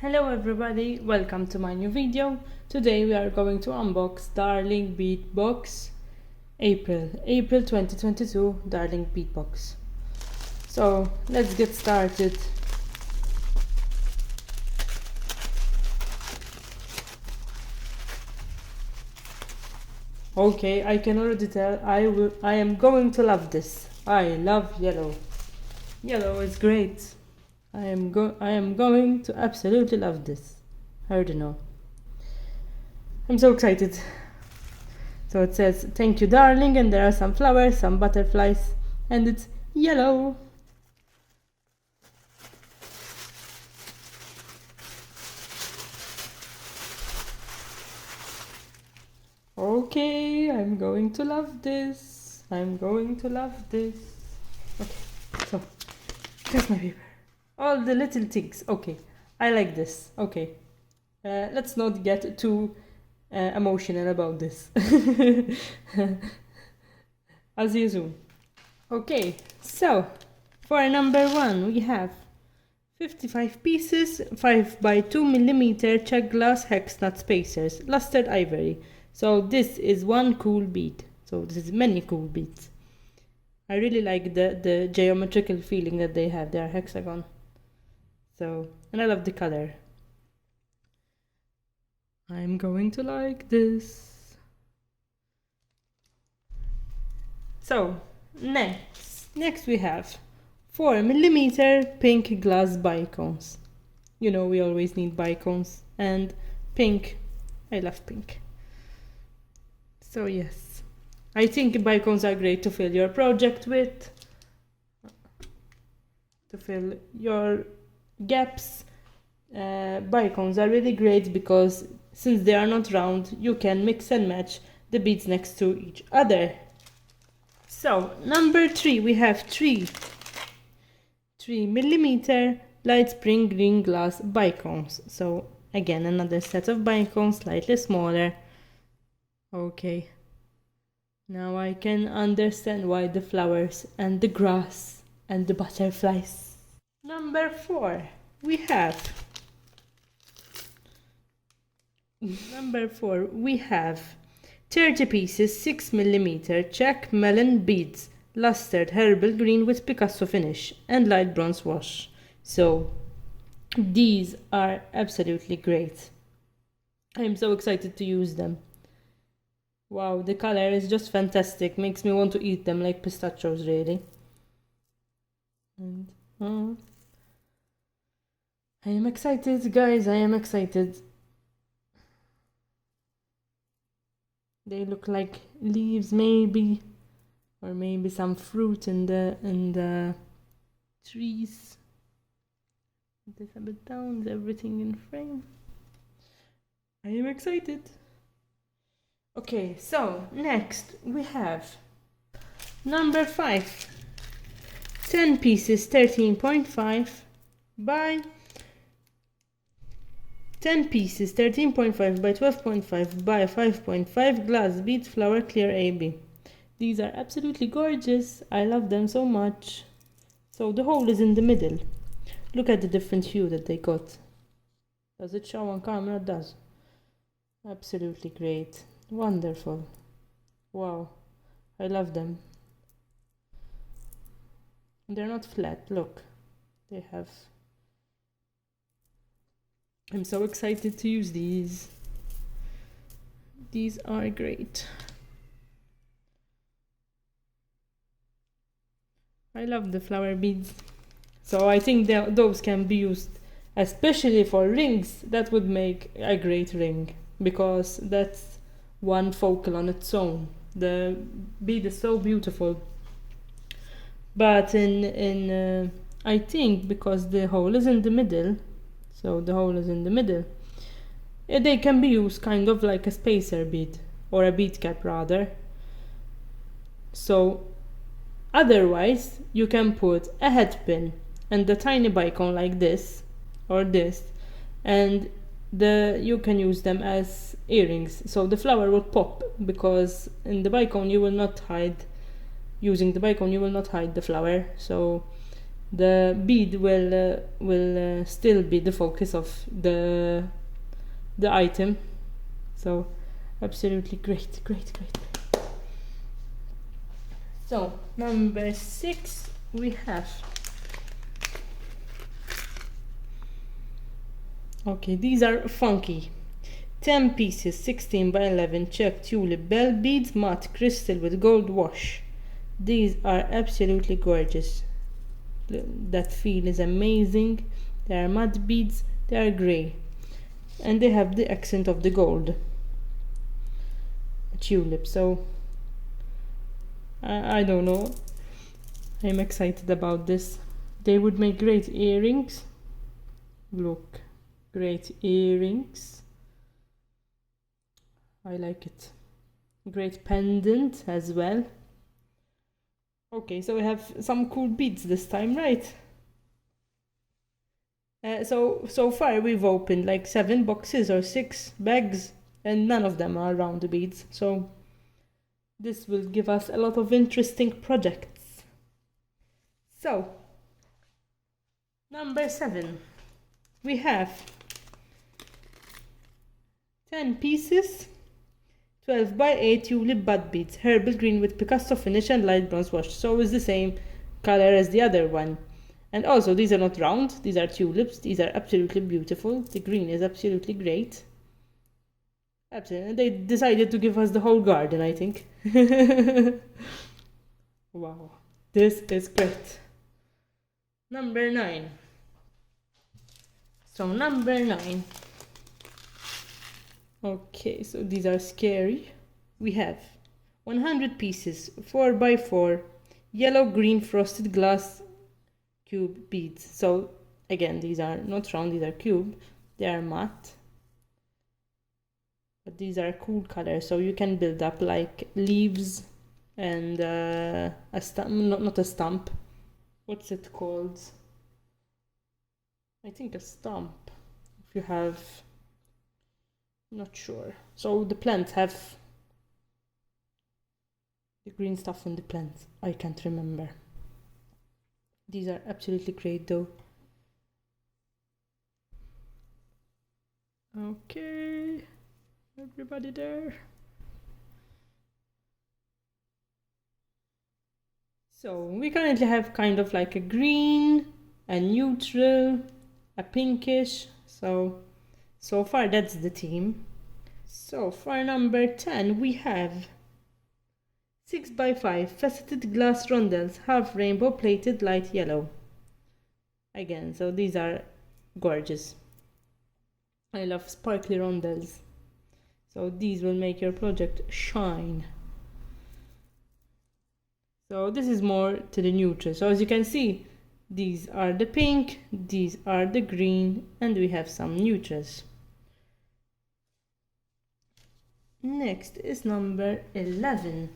Hello everybody, welcome to my new video. Today we are going to unbox Darling Bead Box April 2022 Darling Bead Box. So let's get started. Okay, I can already tell I am going to love this. I love yellow. Yellow is great. I am going to absolutely love this. I already know. I'm so excited. So it says, "Thank you, darling," and there are some flowers, some butterflies, and it's yellow. Okay, I'm going to love this. I'm going to love this. Okay, so here's my paper. All the little things. Okay, I like this. Okay, let's not get too emotional about this. I'll see you soon. Okay, so for number one we have 55 pieces, 5 by 2 millimeter check glass hex nut spacers, lustered ivory. So this is one cool bead. So this is many cool beads. I really like the geometrical feeling that they have. They are hexagon. So, and I love the color. I'm going to like this. So, next we have 4 millimeter pink glass bicones. You know, we always need bicones, and pink, I love pink. So yes, I think bicones are great to fill your project with, to fill your gaps. Bicones are really great because since they are not round, you can mix and match the beads next to each other. So number 3 we have 3 millimeter light spring green glass bicones. So again, another set of bicones, slightly smaller. Okay, now I can understand why the flowers and the grass and the butterflies. Number 4 we have 30 pieces 6 millimeter check melon beads, lustered herbal green with Picasso finish and light bronze wash. So these are absolutely great. I'm so excited to use them. Wow, the color is just fantastic. Makes me want to eat them like pistachios, really. And I am excited, guys. I am excited. They look like leaves, maybe, or maybe some fruit in the trees. This a bit down, everything in frame. I am excited. Okay, so next we have number 5. 10 pieces 13.5 by 10 pieces 13.5 by 12.5 by 5.5 glass bead flower clear AB. These are absolutely gorgeous. I love them so much. So the hole is in the middle. Look at the different hue that they got. Does it show on camera? It does. Absolutely great. Wonderful. Wow. I love them. They're not flat. Look. They have... I'm so excited to use these. These are great. I love the flower beads. So I think those can be used especially for rings. That would make a great ring because that's one focal on its own. The bead is so beautiful. But I think because the hole is in the middle, so the hole is in the middle, they can be used kind of like a spacer bead, or a bead cap rather. So otherwise you can put a head pin and the tiny bicone like this or this, and you can use them as earrings. So the flower will pop because in the bicone you will not hide, using the bicone you will not hide the flower. So the bead will still be the focus of the item. So absolutely great. So number 6 we have, okay, these are funky 10 pieces 16 by 11 check tulip bell beads matte crystal with gold wash. These are absolutely gorgeous. That feel is amazing. They are matte beads, they are grey, and they have the accent of the gold tulip. So I don't know, I'm excited about this. They would make great earrings. Look, great earrings. I like it. Great pendant as well. Okay, so we have some cool beads this time, right? So far we've opened like 7 boxes or 6 bags, and none of them are round beads. So this will give us a lot of interesting projects. So number 7, we have 10 pieces 12 by 8 tulip bud beads, herbal green with Picasso finish and light bronze wash. So it's the same color as the other one. And also these are not round, these are tulips. These are absolutely beautiful. The green is absolutely great. Absolutely. They decided to give us the whole garden, I think. Wow, this is great. Number 9. So number 9. Okay, so these are scary. We have 100 pieces 4 by 4 yellow green frosted glass cube beads. So again, these are not round, these are cube. They are matte, but these are cool colors, so you can build up like leaves and a stump, not a stump. What's it called? I think a stump. If you have, not sure. So the plants have the green stuff on the plants. I can't remember. These are absolutely great though. Okay, everybody there. So we currently have kind of like a green, a neutral, a pinkish. So far that's the theme. So for number 10 we have 6 by 5 faceted glass rondelles, half rainbow plated light yellow. Again, so these are gorgeous. I love sparkly rondelles. So these will make your project shine. So this is more to the neutral. So as you can see, these are the pink, these are the green, and we have some neutrals. Next is number 11.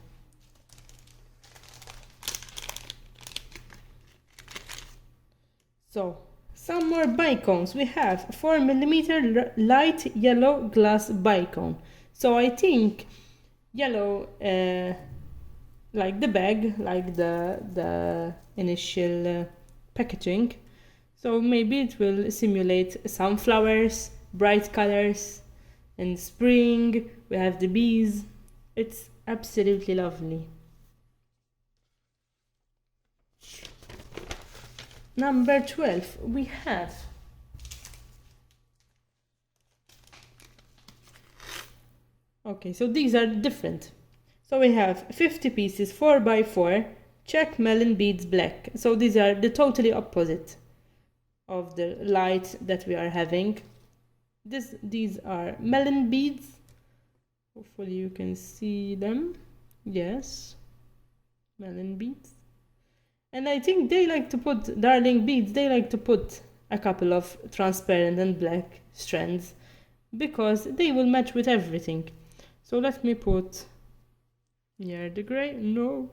So some more bicones. We have 4mm light yellow glass bicone. So I think yellow, like the bag, like the initial packaging. So maybe it will simulate sunflowers, bright colors. In spring we have the bees. It's absolutely lovely. Number 12 we have okay, so these are different. So we have 50 pieces 4 by 4 check melon beads black. So these are the totally opposite of the light that we are having. These are melon beads. Hopefully you can see them. Yes, melon beads. And I think they like to put, darling beads, they like to put a couple of transparent and black strands because they will match with everything. So let me put near the gray. No.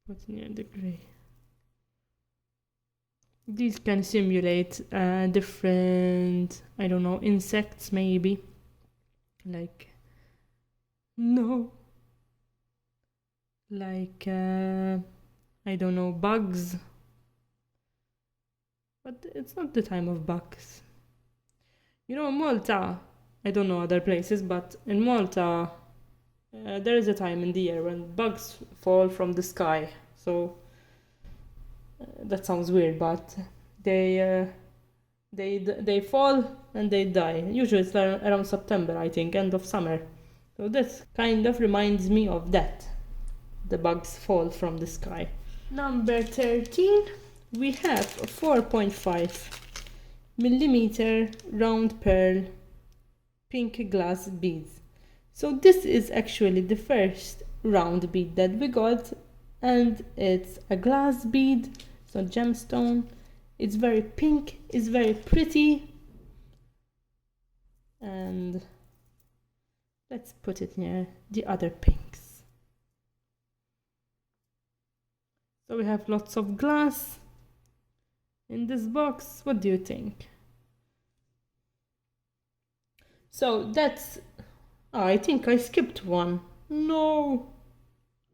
Put near the gray. These can simulate different, I don't know, insects maybe. Like, no. Like I don't know, bugs. But it's not the time of bugs. You know, in Malta, I don't know other places, but in Malta, there is a time in the year when bugs fall from the sky. So that sounds weird, but they they fall and they die. Usually it's around September, I think, end of summer. So this kind of reminds me of that. The bugs fall from the sky. Number 13, we have 4.5 millimeter round pearl pink glass beads. So this is actually the first round bead that we got, and it's a glass bead, so gemstone. It's very pink, it's very pretty, and let's put it near the other pinks. So we have lots of glass in this box. What do you think? So that's... Oh, I think I skipped one. No!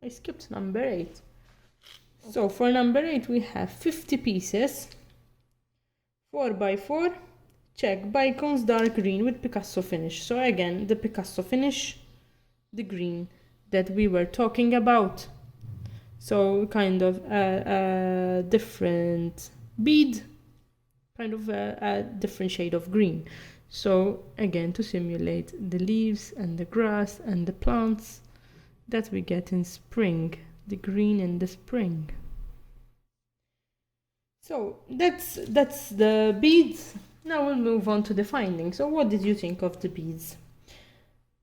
I skipped number 8. So for number 8 we have 50 pieces, 4x4, check bicones dark green with Picasso finish. So again, the Picasso finish, the green that we were talking about. So kind of a different bead, kind of a different shade of green. So again, to simulate the leaves and the grass and the plants that we get in spring, the green in the spring. So that's the beads. Now we'll move on to the findings. So what did you think of the beads?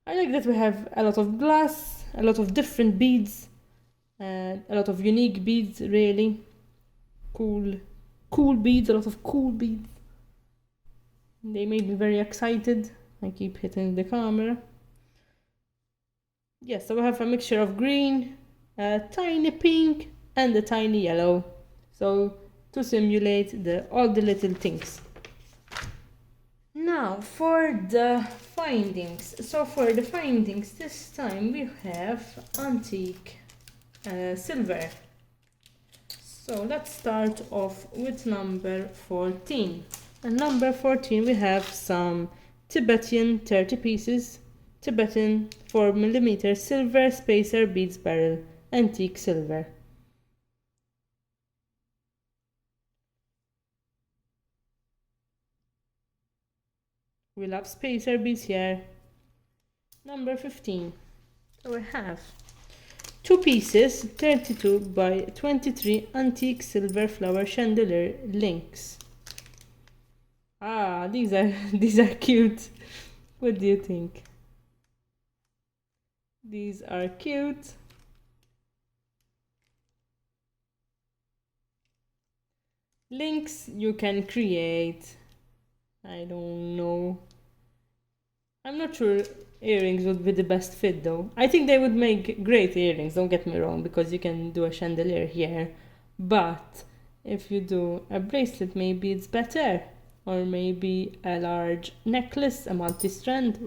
I like that we have a lot of glass, a lot of different beads, a lot of unique beads, really. Cool beads, a lot of cool beads. They made me very excited. I keep hitting the camera. Yes, so we have a mixture of green, a tiny pink, and a tiny yellow. So to simulate all the little things. Now for the findings. So for the findings, this time we have antique silver. So let's start off with number 14. And number 14 we have some Tibetan 30 pieces, Tibetan 4mm silver spacer beads barrel, antique silver. We love spacer beads here. Number 15. So we have 2 pieces 32 by 23 antique silver flower chandelier links. Ah, these are cute. What do you think? These are cute. Links you can create. I don't know. I'm not sure earrings would be the best fit though. I think they would make great earrings, don't get me wrong, because you can do a chandelier here. But if you do a bracelet, maybe it's better. Or maybe a large necklace, a multi-strand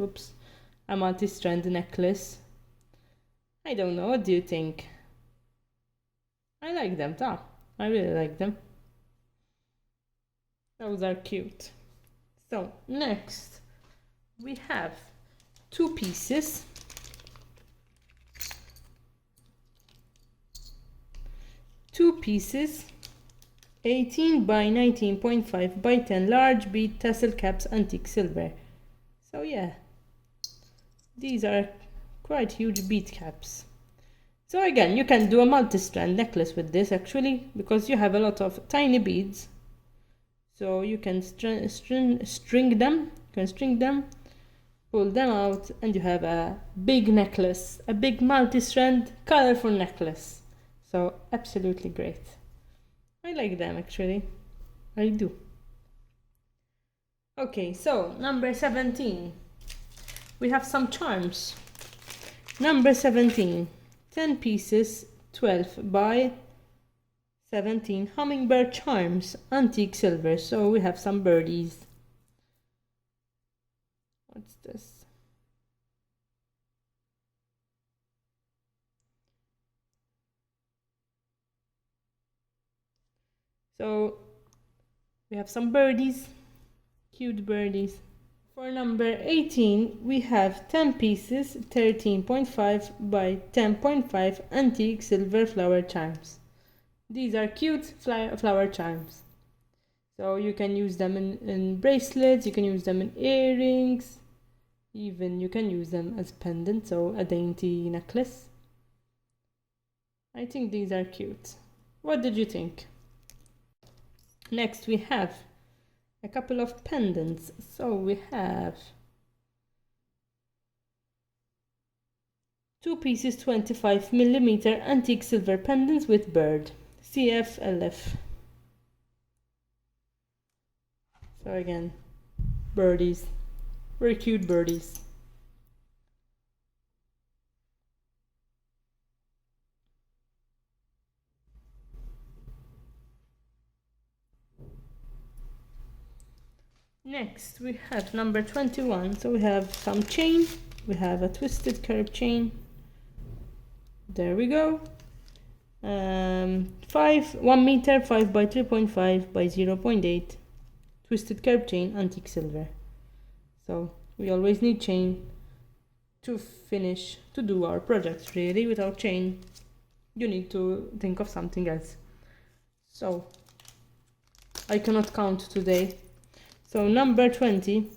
necklace. I don't know, what do you think? I like them, I really like them. Those are cute. So next we have 2 pieces, 18 by 19.5 by 10 large bead tassel caps antique silver. So yeah, these are quite huge bead caps. So again, you can do a multi-strand necklace with this actually, because you have a lot of tiny beads. So you can string them, pull them out, and you have a big necklace, a big multi-strand colorful necklace. So absolutely great. I like them actually. I do. Okay, so number 17. We have some charms. Number 17. 10 pieces, 12 by 17 hummingbird charms, antique silver. So we have some birdies. What's this? So we have some birdies, cute birdies. For number 18, we have 10 pieces, 13.5 by 10.5 antique silver flower charms. These are cute flower charms. So you can use them in bracelets, you can use them in earrings, even you can use them as pendants, so a dainty necklace. I think these are cute. What did you think? Next we have a couple of pendants. So we have 2 pieces 25mm antique silver pendants with bird, CFLF. So again, birdies, very cute birdies. Next we have number 21. So we have some chain, we have a twisted curb chain. There we go. 1 meter 5 by 3.5 by 0.8 twisted curb chain, antique silver. So we always need chain to do our projects. Really, without chain you need to think of something else. So I cannot count today. So number 20,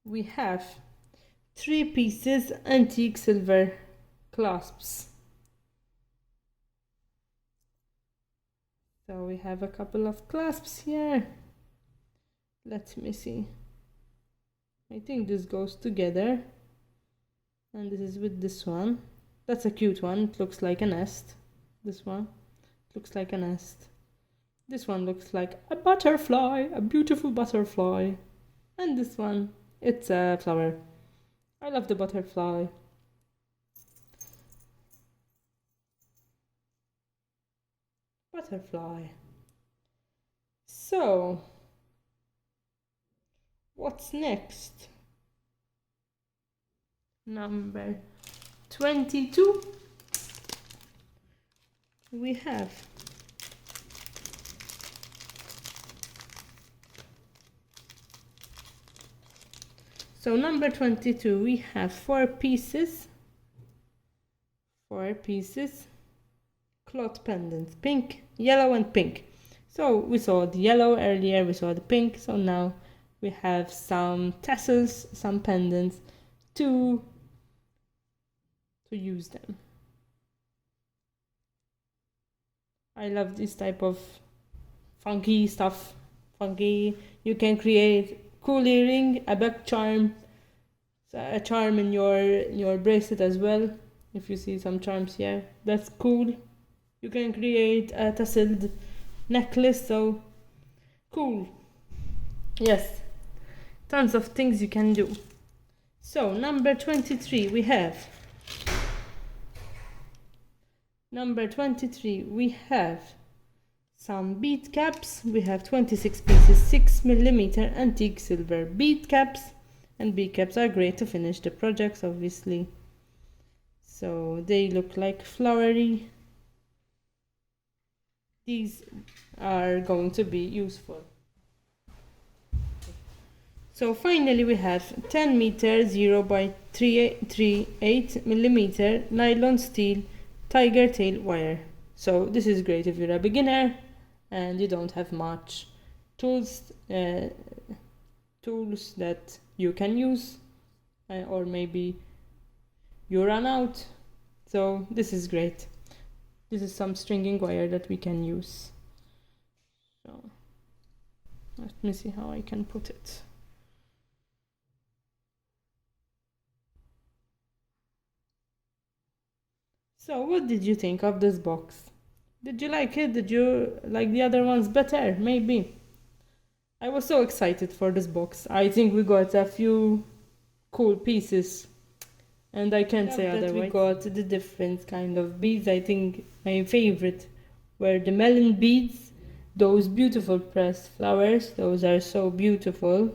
we have 3 pieces antique silver clasps. So we have a couple of clasps here. Let me see. I think this goes together. And this is with this one. That's a cute one. It looks like a nest. This one looks like a nest. This one looks like a butterfly, a beautiful butterfly. And this one, it's a flower. I love the butterfly. Butterfly. So, what's next? Number 22. We have so number 22, we have 4 pieces. 4 pieces cloth pendants, pink, yellow and pink. So we saw the yellow earlier, we saw the pink, so now we have some tassels, some pendants to use them. I love this type of funky stuff. Funky, you can create cool earring, a back charm, a charm in your bracelet as well. If you see some charms here, that's cool. You can create a tasseled necklace, so cool. Yes, tons of things you can do. So number 23, we have some bead caps. We have 26 pieces, 6mm antique silver bead caps, and bead caps are great to finish the projects, obviously. So they look like flowery. These are going to be useful. So finally we have 10 meter 0 by 3.8mm nylon steel tiger tail wire. So this is great if you're a beginner and you don't have much tools that you can use, or maybe you run out. So this is great. This is some stringing wire that we can use. So let me see how I can put it. So what did you think of this box? Did you like it? Did you like the other ones better? Maybe. I was so excited for this box. I think we got a few cool pieces. And I can't say otherwise. We got the different kind of beads. I think my favorite were the melon beads. Those beautiful pressed flowers. Those are so beautiful.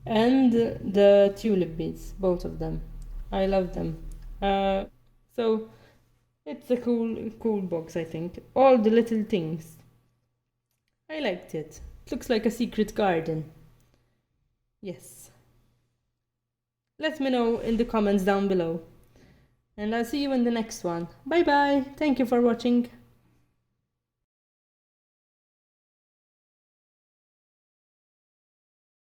And the tulip beads. Both of them. I love them. So it's a cool box, I think. All the little things I liked it. It looks like a secret garden. Yes. Let me know in the comments down below. And I'll see you in the next one. Bye bye. Thank you for watching.